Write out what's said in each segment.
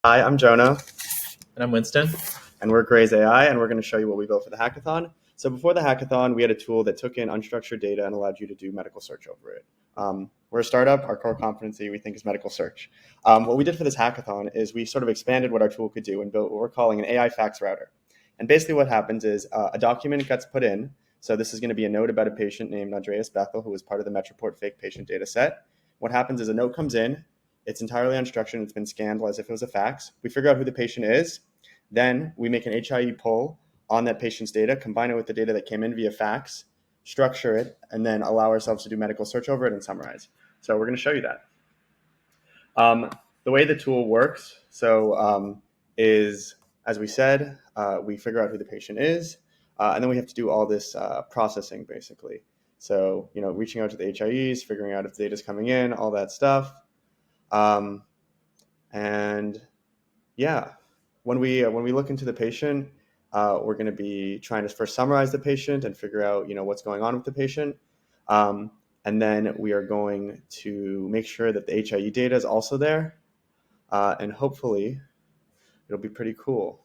Hi, I'm Jonah, And I'm Winston. and we're Gray's AI, and we're going to show you what we built for the hackathon. So before the hackathon, we had a tool that took in unstructured data and allowed you to do medical search over it. We're a startup. Our core competency, we think, is medical search. What we did for this hackathon is we sort of expanded what our tool could do and built what we're calling an AI fax router. And basically what happens is a document gets put in. So this is going to be a note about a patient named Andreas Bethel, who was part of the Metroport fake patient data set. What happens is a note comes in. It's entirely unstructured. It's been scanned as if it was a fax. We figure out who the patient is. Then we make an HIE pull on that patient's data, combine it with the data that came in via fax, structure it, and then allow ourselves to do medical search over it and summarize. So we're going to show you that. The way the tool works, is, as we said, we figure out who the patient is, and then we have to do all this processing, basically. So, reaching out to the HIEs, figuring out if the data is coming in, all that stuff. And yeah, when we look into the patient, we're going to be trying to first summarize the patient and figure out what's going on with the patient, and then we are going to make sure that the HIE data is also there, and hopefully it'll be pretty cool.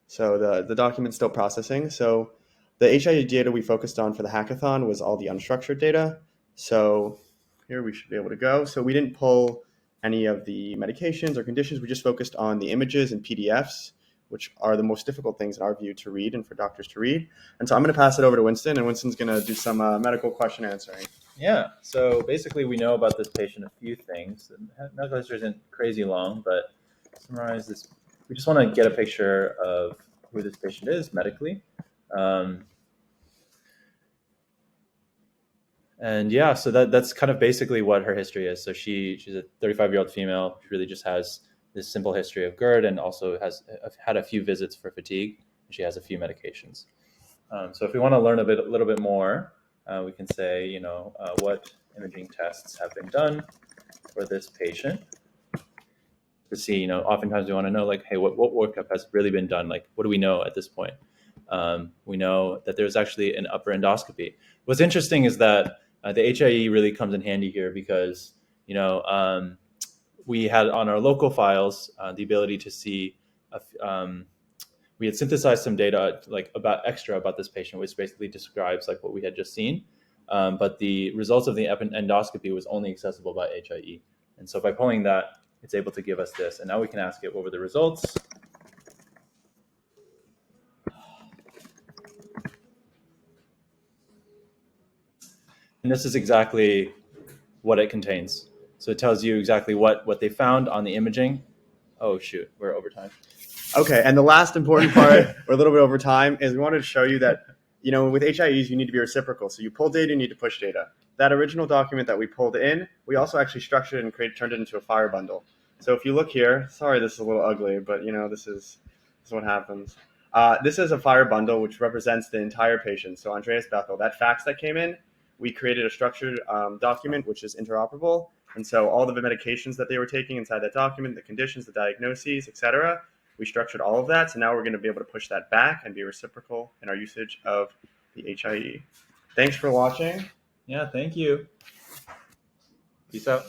So the document's still processing. So the HIE data we focused on for the hackathon was all the unstructured data. So here we should be able to go. So we didn't pull any of the medications or conditions. We just focused on the images and PDFs, which are the most difficult things in our view to read and for doctors to read. And so I'm going to pass it over to Winston, and Winston's going to do some medical question answering. Yeah, so basically we know about this patient a few things. The medical history isn't crazy long, but to summarize this, we just want to get a picture of who this patient is medically. And yeah, so that's kind of basically what her history is. So she's a 35-year-old female. She really just has this simple history of GERD and also has had a few visits for fatigue. She has a few medications. So if we want to learn a little bit more, we can say, what imaging tests have been done for this patient to see, oftentimes we want to know, like, hey, what workup has really been done? Like, what do we know at this point? We know that there's actually an upper endoscopy. What's interesting is that the HIE really comes in handy here because, we had on our local files the ability to see we had synthesized some data about this patient, which basically describes like what we had just seen. But the results of the endoscopy was only accessible by HIE. And so by pulling that, it's able to give us this. And now we can ask it what were the results. And this is exactly what it contains. So it tells you exactly what they found on the imaging. Oh, shoot, we're over time. Okay, and the last important part, or a little bit over time, is we wanted to show you that, with HIEs, you need to be reciprocal. So you pull data, you need to push data. That original document that we pulled in, we also actually structured and turned it into a Fire bundle. So if you look here, sorry this is a little ugly, but this is what happens. This is a Fire bundle, which represents the entire patient. So Andreas Bethel, that fax that came in, we created a structured document, which is interoperable. And so all of the medications that they were taking inside that document, the conditions, the diagnoses, etc., we structured all of that. So now we're going to be able to push that back and be reciprocal in our usage of the HIE. Thanks for watching. Yeah, thank you. Peace out.